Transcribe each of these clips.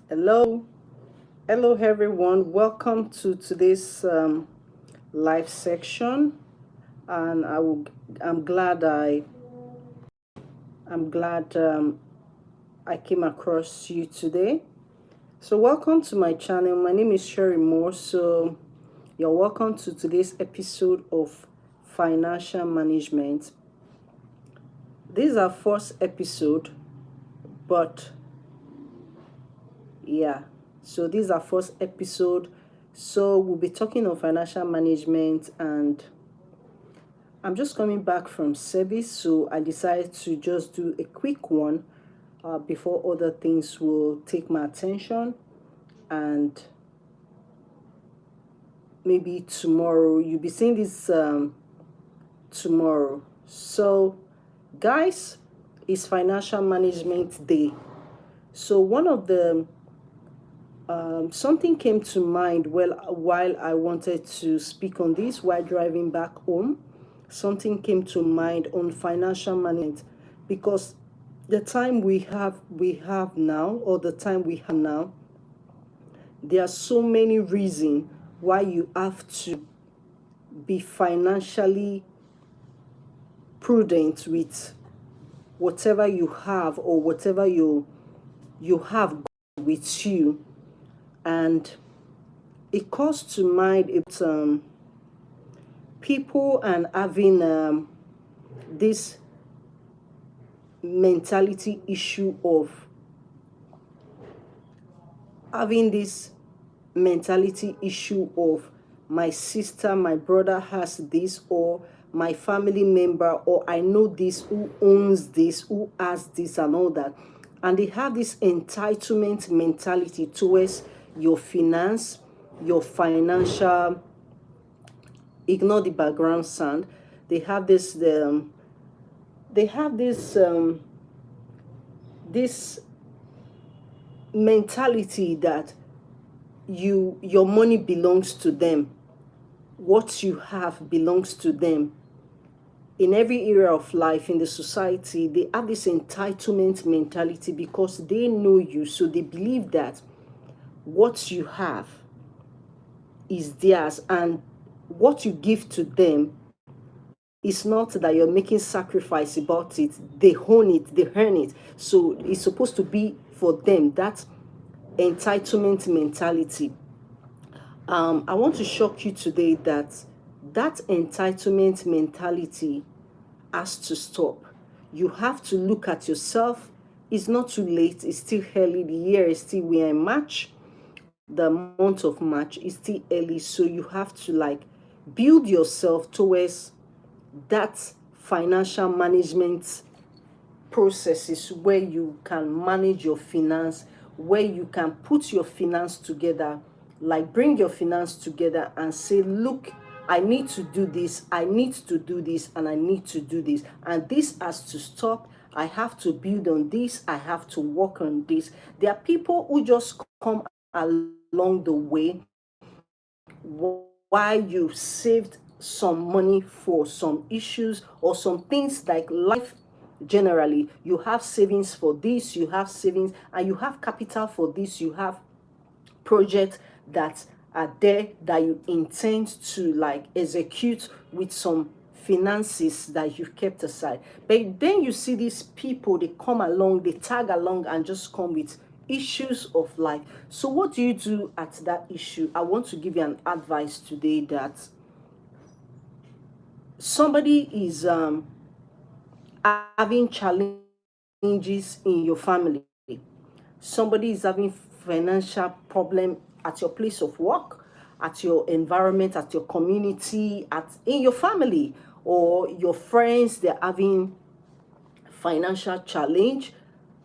Hello, hello everyone. Welcome to today's live section, and I'm glad I'm glad I came across you today. So welcome to my channel. My name is Sherry Moore. So you're welcome to today's episode of financial management. This is our first episode, but yeah. So this is our first episode. So we'll be talking on financial management, and I'm just coming back from service, so I decided to just do a quick one before other things will take my attention. And maybe tomorrow you'll be seeing this tomorrow. So, guys, it's Financial Management Day. So one of the something came to mind while I wanted to speak on this while driving back home. Something came to mind on financial management, because the time we have now, or the time we have now, there are so many reasons why you have to be financially prudent with whatever you have, or whatever you have with you. And it calls to mind people and having this mentality issue of having this mentality issue of my sister, my brother has this, or my family member, or I know this, who owns this, who has this, and all that. And they have this entitlement mentality towards your finance, your financial. Ignore the background sound. They have this mentality that your money belongs to them. What you have belongs to them. In every area of life in the society, they have this entitlement mentality because they know you, so they believe that what you have is theirs, and what you give to them, it's not that you're making sacrifice about it. They own it, they earn it. So it's supposed to be for them. That entitlement mentality. I want to shock you today that that entitlement mentality has to stop. You have to look at yourself. It's not too late. It's still early. The year is still, we are in March. The month of March is still early. So you have to build yourself towards that financial management processes where you can manage your finance, where you can put your finance together, bring your finance together and say, look, I need to do this, I need to do this, and I need to do this, and this has to stop. I have to build on this, I have to work on this. There are people who just come along the way while you've saved some money for some issues or some things like life. Generally, you have savings for this, you have savings, and you have capital for this, you have projects that are there that you intend to execute with some finances that you've kept aside. But then you see these people, they come along, they tag along and just come with issues of life. So what do you do at that issue? I want to give you an advice today that somebody is having challenges in your family. Somebody is having financial problem at your place of work, at your environment, at your community, in your family, or your friends, they're having financial challenge.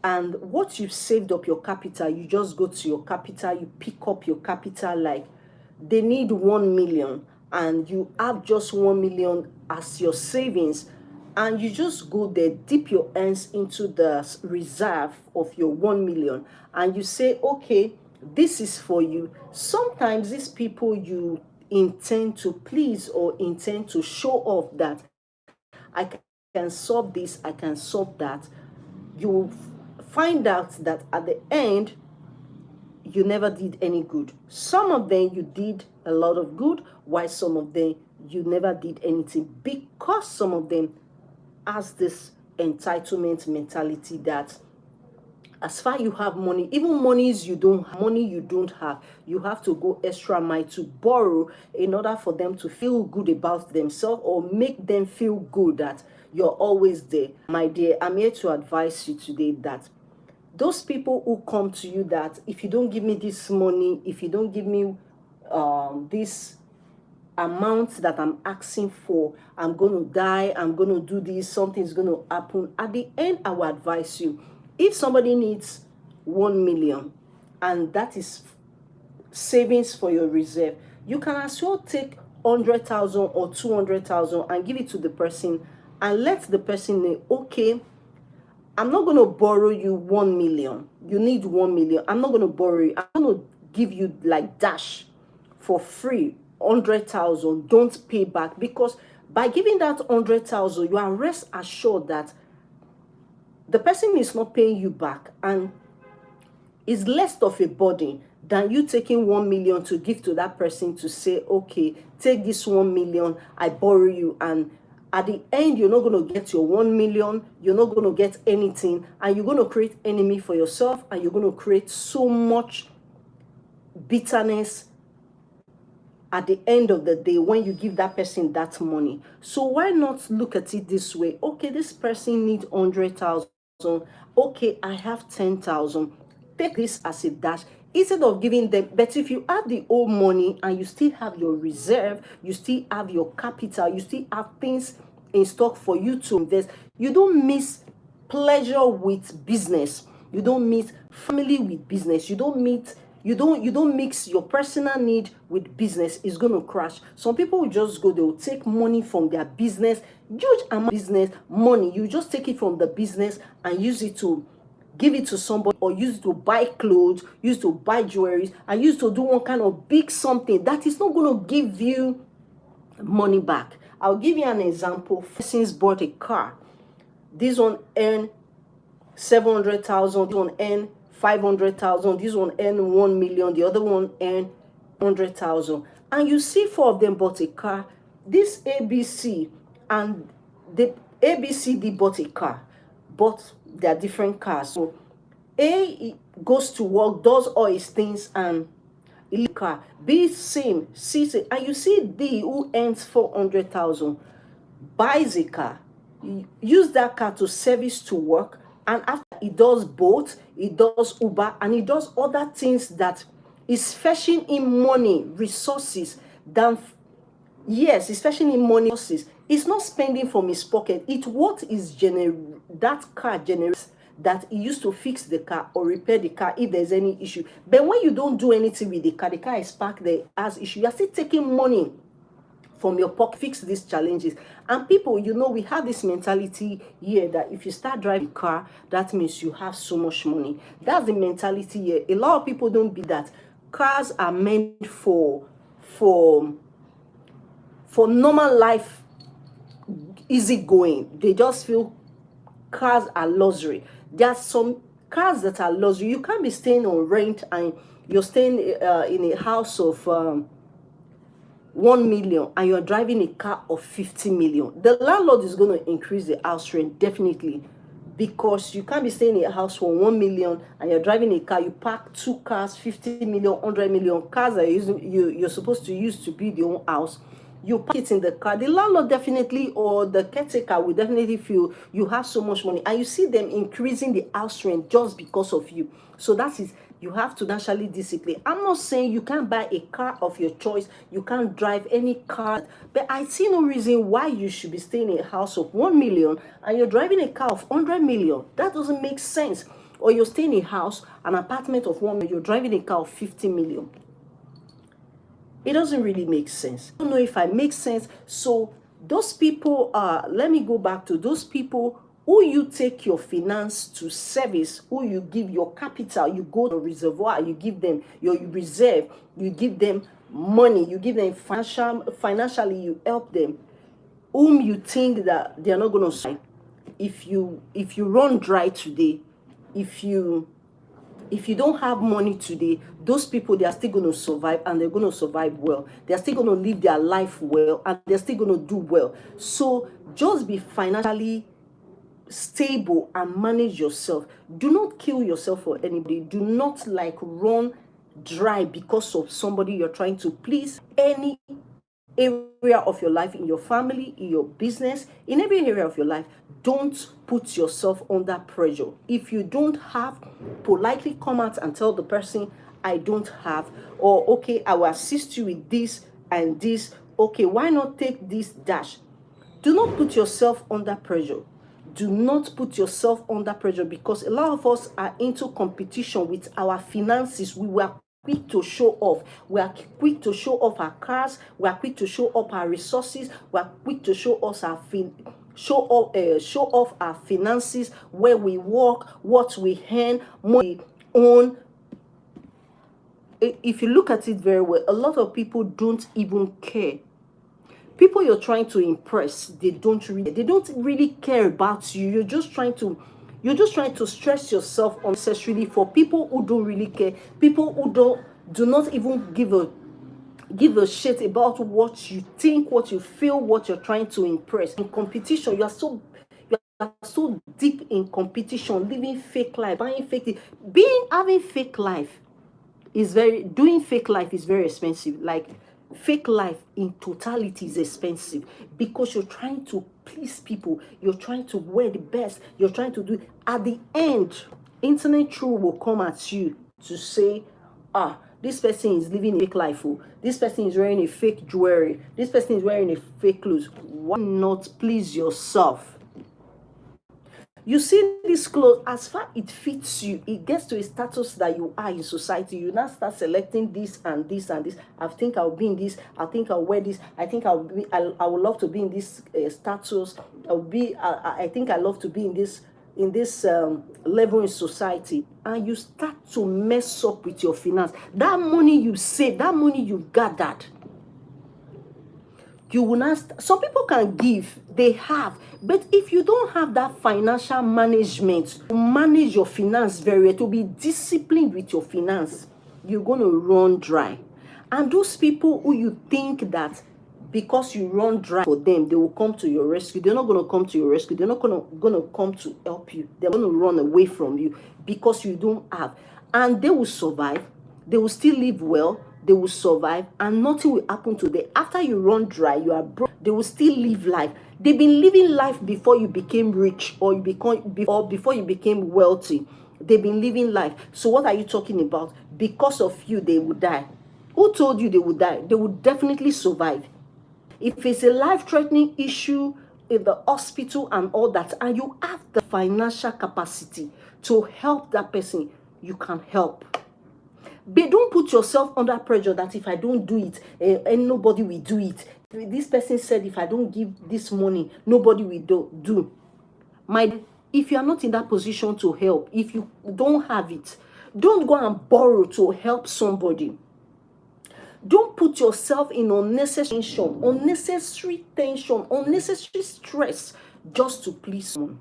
And what you've saved up your capital, you just go to your capital, you pick up your capital, they need 1 million, and you have just 1 million as your savings, and you just go there, dip your hands into the reserve of your 1 million, and you say, okay, this is for you. Sometimes these people you intend to please or intend to show off that I can solve this, I can solve that, you find out that at the end you never did any good. Some of them you did a lot of good, while some of them you never did anything, because some of them has this entitlement mentality that as far you have money, even money you don't have, you have to go extra mile to borrow in order for them to feel good about themselves, or make them feel good that you're always there. My dear, I'm here to advise you today that those people who come to you that if you don't give me this money, if you don't give me this amount that I'm asking for, I'm going to die, I'm going to do this, something's going to happen. At the end, I will advise you, if somebody needs 1 million and that is savings for your reserve, you can as well take 100,000 or 200,000 and give it to the person, and let the person know, okay, I'm not going to borrow you 1 million. You need 1 million. I'm not going to borrow you. I'm going to give you like dash for free, 100,000. Don't pay back, because by giving that 100,000, you are rest assured that the person is not paying you back, and is less of a burden than you taking 1 million to give to that person to say, okay, take this 1 million, I borrow you, and at the end, you're not going to get your 1 million, you're not going to get anything, and you're going to create enemy for yourself, and you're going to create so much bitterness at the end of the day when you give that person that money. So why not look at it this way? Okay, this person needs 100,000. Okay, I have 10,000. Take this as a dash instead of giving them. But if you have the old money and you still have your reserve, you still have your capital, you still have things in stock for you to invest, you don't miss pleasure with business, you don't meet family with business, you don't mix your personal need with business. Is going to crash. Some people will just go, they will take money from their business, huge amount of business money, you just take it from the business and use it to give it to somebody, or use it to buy clothes, use it to buy jewelry, and use it to do one kind of big something that is not going to give you money back. I'll give you an example. Since bought a car, this one earned 700,000, this one earned 500,000, this one earned 1 million, the other one earned 100,000. And you see, four of them bought a car. This ABC and the ABCD bought a car, but they're different cars. So A goes to work, does all his things, and car. B same, C same. And you see D, who earns 400,000, buys a car, use that car to service to work, and after he does both, he does Uber, and he does other things that is fetching in money, resources, than, yes, it's fetching in money, resources. It's not spending from his pocket. It's what is that car generates, that he used to fix the car or repair the car if there's any issue. But when you don't do anything with the car is parked there, has issue, you're still taking money from your pocket, fix these challenges. And people, we have this mentality here that if you start driving a car, that means you have so much money. That's the mentality here. A lot of people don't be that. Cars are meant for normal life, easy going. They just feel cars are luxury. There are some cars that are luxury. You can't be staying on rent and you're staying in a house of 1 million and you're driving a car of 50 million. The landlord is going to increase the house rent, definitely, because you can't be staying in a house for 1 million and you're driving a car. You park two cars, 50 million, 100 million cars that you're supposed to use to build your own house. You park it in the car. The landlord definitely, or the caretaker, will definitely feel you have so much money, and you see them increasing the house rent just because of you. So that is, you have to naturally discipline. I'm not saying you can't buy a car of your choice, you can't drive any car, but I see no reason why you should be staying in a house of 1 million and you're driving a car of 100 million. That doesn't make sense. Or you're staying in a house, an apartment of 1 million, you're driving a car of 50 million. It doesn't really make sense. I don't know if I make sense. So those people let me go back to those people who you take your finance to service, who you give your capital, you go to a reservoir, you give them your reserve, you give them money, you give them financially, you help them, whom you think that they're not going to survive. If you run dry today, if you If you don't have money today, those people, they are still going to survive, and they're going to survive well. They're still going to live their life well, and they're still going to do well. So just be financially stable and manage yourself. Do not kill yourself for anybody. Do not like run dry because of somebody you're trying to please. Any area of your life, in your family, in your business, in every area of your life, don't put yourself under pressure. If you don't have, politely come out and tell the person, I don't have, or okay, I will assist you with this and this. Okay, why not take this dash? Do not put yourself under pressure. Do not put yourself under pressure, because a lot of us are into competition with our finances. We were quick to show off. We are quick to show off our cars. We are quick to show off our resources. We are quick to show us our show off our finances, where we work, what we earn, money own. If you look at it very well, a lot of people don't even care. People you're trying to impress, they don't really care about you. You're just trying to stress yourself unnecessarily for people who don't really care, people who do not even give a shit about what you think, what you feel, what you're trying to impress. In competition, you are so deep in competition, living fake life, buying fake, having fake life doing fake life is very expensive. Like, fake life in totality is expensive, because you're trying to please people, you're trying to wear the best, you're trying to do. At the end, internet truth will come at you to say, this person is living a fake life. Oh, this person is wearing a fake jewelry. This person is wearing a fake clothes. Why not please yourself? You see this clothes, as far it fits you, it gets to a status that you are in society. You now start selecting this and this and this. I think I'll be in this. I think I'll wear this. I think I would love to be in this status. I think I love to be in this level in society. And you start to mess up with your finance. That money you save, that money you've gathered, you will not. Some people can give, they have, but if you don't have that financial management to manage your finance very well, to be disciplined with your finance, you're going to run dry. And those people who you think that because you run dry for them, they will come to your rescue, they're not going to come to your rescue. They're not going to come to help you. They're going to run away from you because you don't have. And they will survive. They will still live well. They will survive, and nothing will happen to them. After you run dry, you are broke, they will still live life. They've been living life before you became rich, or before you became wealthy. They've been living life. So what are you talking about? Because of you, they will die. Who told you they would die? They will definitely survive. If it's a life-threatening issue in the hospital and all that, and you have the financial capacity to help that person, you can help. But don't put yourself under pressure that if I don't do it, and nobody will do it. This person said if I don't give this money, nobody will do. If you are not in that position to help, if you don't have it, don't go and borrow to help somebody. Don't put yourself in unnecessary tension, unnecessary stress just to please someone.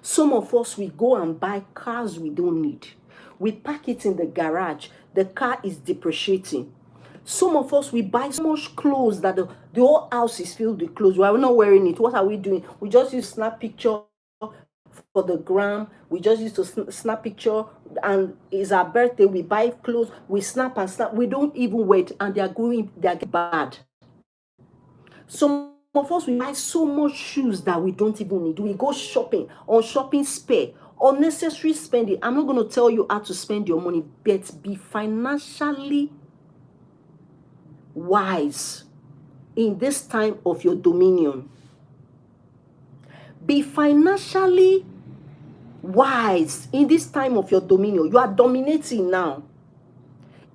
Some of us, we go and buy cars we don't need. We park it in the garage. The car is depreciating. Some of us, we buy so much clothes that the whole house is filled with clothes. We are not wearing it. What are we doing? We just use snap picture for the gram. We just used to snap picture, and it's our birthday. We buy clothes. We snap and snap. We don't even wait, and they are getting bad. Some of us, we buy so much shoes that we don't even need. We go shopping on shopping spree. Unnecessary spending. I'm not going to tell you how to spend your money, but be financially wise in this time of your dominion. Be financially wise in this time of your dominion. You are dominating now.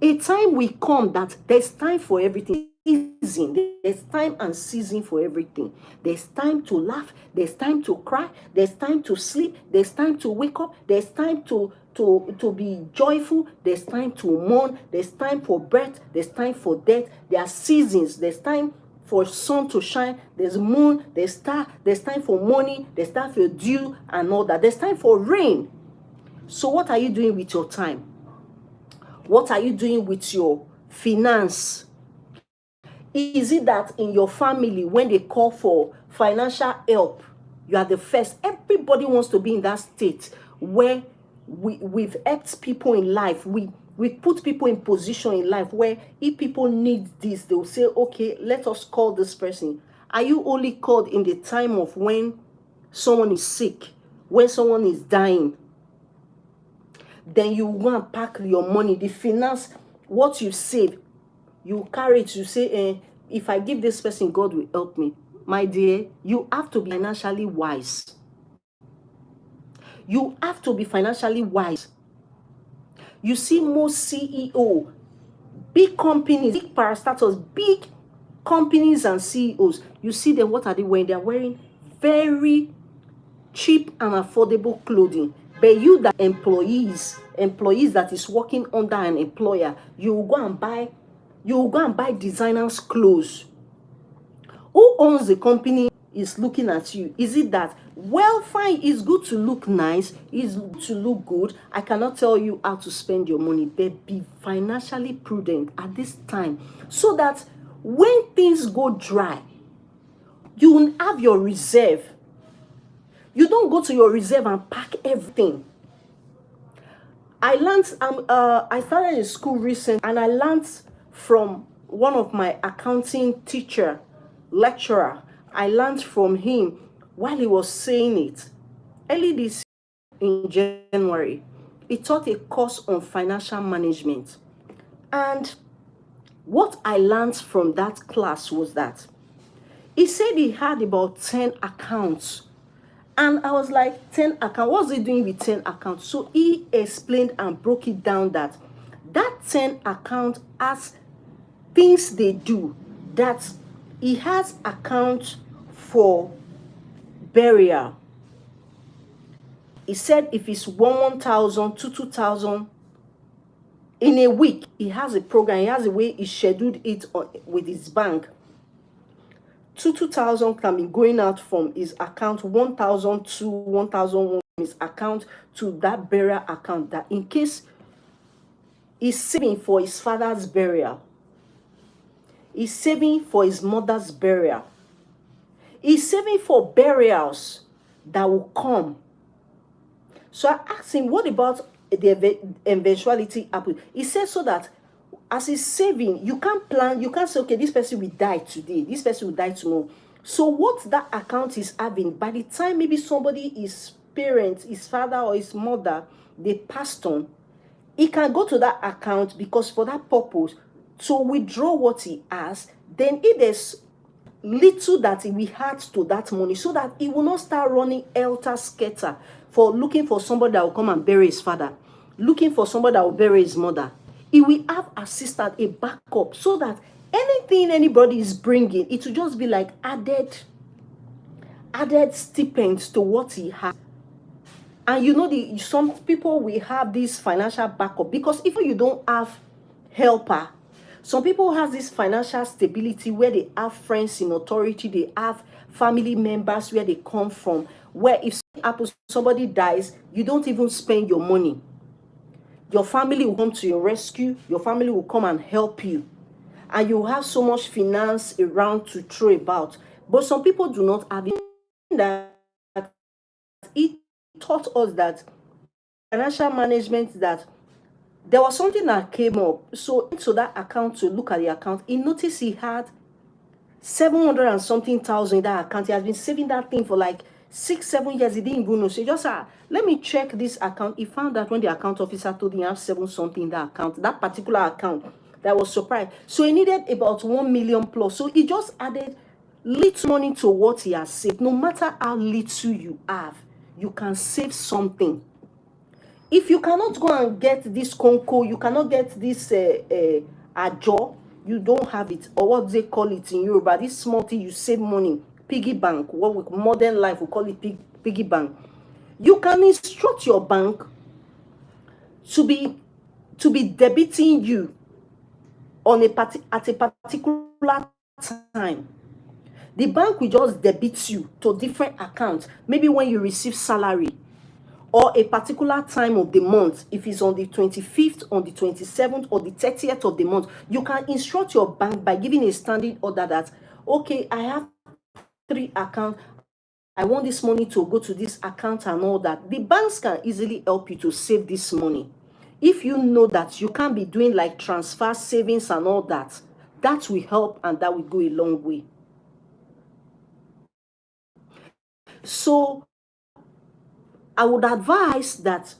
A time will come that there's time for everything. There's time and season for everything. There's time to laugh. There's time to cry. There's time to sleep. There's time to wake up. There's time to be joyful. There's time to mourn. There's time for birth. There's time for death. There are seasons. There's time for sun to shine. There's moon. There's star. There's time for money. There's time for dew and all that. There's time for rain. So what are you doing with your time? What are you doing with your finance? Is it that in your family, when they call for financial help, you are the first? Everybody wants to be in that state where we've helped people in life. We put people in position in life where if people need this, they'll say, okay, let us call this person. Are you only called in the time of when someone is sick, when someone is dying? Then you go and pack your money, the finance, what you save, you carry it, you say, if I give this person, God will help me. My dear, you have to be financially wise. You have to be financially wise. You see most CEO, big companies, big parastatals, big companies and CEOs, you see them, what are they wearing? They're wearing very cheap and affordable clothing. But you that employees that is working under an employer, you will go and buy designers clothes. Who owns the company is looking at you? Is it that, well, fine, it's good to look nice, it's good to look good, I cannot tell you how to spend your money, but be financially prudent at this time, so that when things go dry, you will have your reserve. You don't go to your reserve and pack everything. I started in school recently, and I learned from one of my accounting lecturer. I learned from him while he was saying it. Early this in January, he taught a course on financial management. And what I learned from that class was that he said he had about 10 accounts. And I was like, 10 accounts? What's he doing with 10 accounts? So he explained and broke it down that 10 account has things they do, that he has account for burial. He said if it's 1,000 to 2,000 in a week, he has a program, he has a way he scheduled it with his bank. 2,000 can be going out from his account, 1,000 to 1,001 from his account to that burial account, that in case he's saving for his father's burial, he's saving for his mother's burial, he's saving for burials that will come. So I asked him, what about the eventuality happen? He said, so that as he's saving, you can't plan, you can't say, okay, this person will die today, this person will die tomorrow. So what that account is having, by the time maybe somebody, his parent, his father or his mother, they passed on, he can go to that account, because for that purpose, to withdraw what he has, then if there's little that he will add to that money, so that he will not start running helter-skelter for looking for somebody that will come and bury his father, looking for somebody that will bury his mother. He will have assistant, a backup, so that anything anybody is bringing, it will just be like added stipends to what he has. And you know, some people will have this financial backup, because if you don't have helper, some people have this financial stability where they have friends in authority, they have family members where they come from, where if somebody dies, you don't even spend your money. Your family will come to your rescue, your family will come and help you, and you have so much finance around to throw about. But some people do not have it. That it taught us that financial management, that there was something that came up. So into that account, to look at the account, he noticed he had 700 and something thousand in that account. He has been saving that thing for like 6-7 years. He didn't even know. So he just said, let me check this account. He found that when the account officer told him he have 7 something in that account, that particular account, that was surprised. So he needed about 1 million plus. So he just added little money to what he has saved. No matter how little you have, you can save something. If you cannot go and get this conco, you cannot get this ajo, you don't have it, or what they call it in Yoruba, this small thing you save money, piggy bank, what with modern life we call it piggy bank. You can instruct your bank to be debiting you on at a particular time. The bank will just debit you to different accounts. Maybe when you receive salary, or a particular time of the month, if it's on the 25th, on the 27th, or the 30th of the month, you can instruct your bank by giving a standing order that, okay, I have 3 accounts. I want this money to go to this account and all that. The banks can easily help you to save this money. If you know that you can't be doing like transfer savings and all that, that will help and that will go a long way. So I would advise that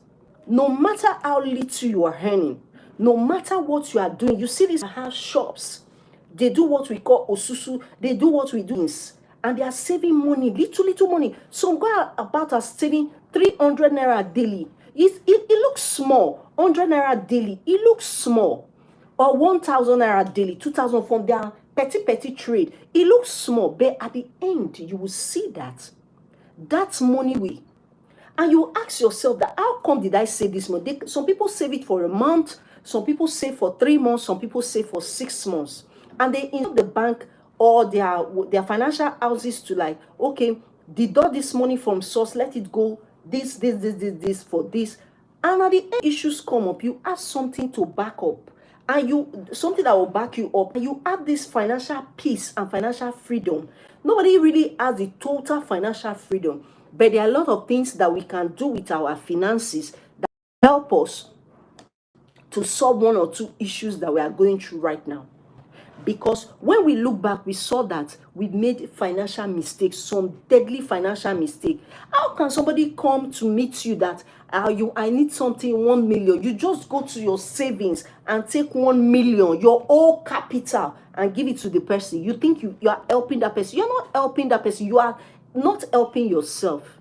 no matter how little you are earning, no matter what you are doing, you see these house shops, they do what we call osusu, they do what we do, and they are saving money, little money. Some go about as saving 300 naira daily. It looks small. 100 naira daily, it looks small. Or 1,000 naira daily, 2,000 from their petty trade. It looks small, but at the end, you will see that that money will. And you ask yourself that, how come did I save this money? Some people save it for a month, some people save for 3 months, some people save for 6 months. And they in the bank or their financial houses to like, okay, deduct this money from source, let it go, this for this. And at the end, issues come up, you have something to back up. And you something that will back you up, and you have this financial peace and financial freedom. Nobody really has the total financial freedom, but there are a lot of things that we can do with our finances that help us to solve 1 or 2 issues that we are going through right now. Because when we look back, we saw that we made financial mistakes, some deadly financial mistake. How can somebody come to meet you that I need something 1 million? You just go to your savings and take 1 million, your whole capital, and give it to the person. You think you are helping that person. You're not helping that person. You are not helping yourself.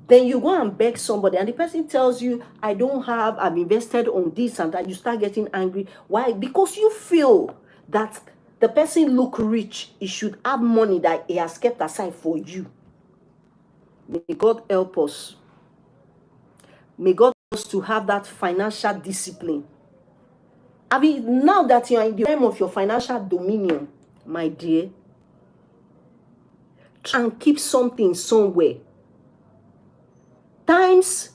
Then you go and beg somebody, and the person tells you, I don't have, I've invested on this and that. You start getting angry. Why? Because you feel that the person look rich. He should have money that he has kept aside for you. May God help us. May God help us to have that financial discipline. I mean, now that you are in the realm of your financial dominion, my dear, try and keep something somewhere. Times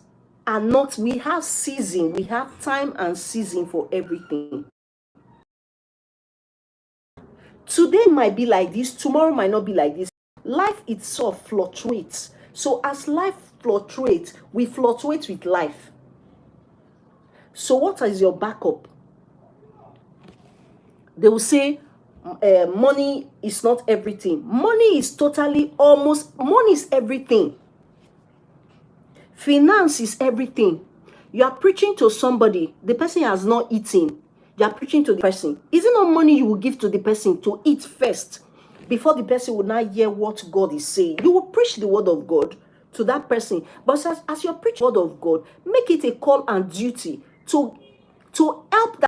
are not, we have season, we have time and season for everything. Today might be like this, tomorrow might not be like this. Life itself fluctuates. So as life fluctuates, we fluctuate with life. So what is your backup? They will say money is not everything. Money is money is everything. Finance is everything. You are preaching to somebody, the person has not eaten. You are preaching to the person. Is it not money you will give to the person to eat first before the person will not hear what God is saying? You will preach the word of God to that person. But as you preach the word of God, make it a call and duty to help that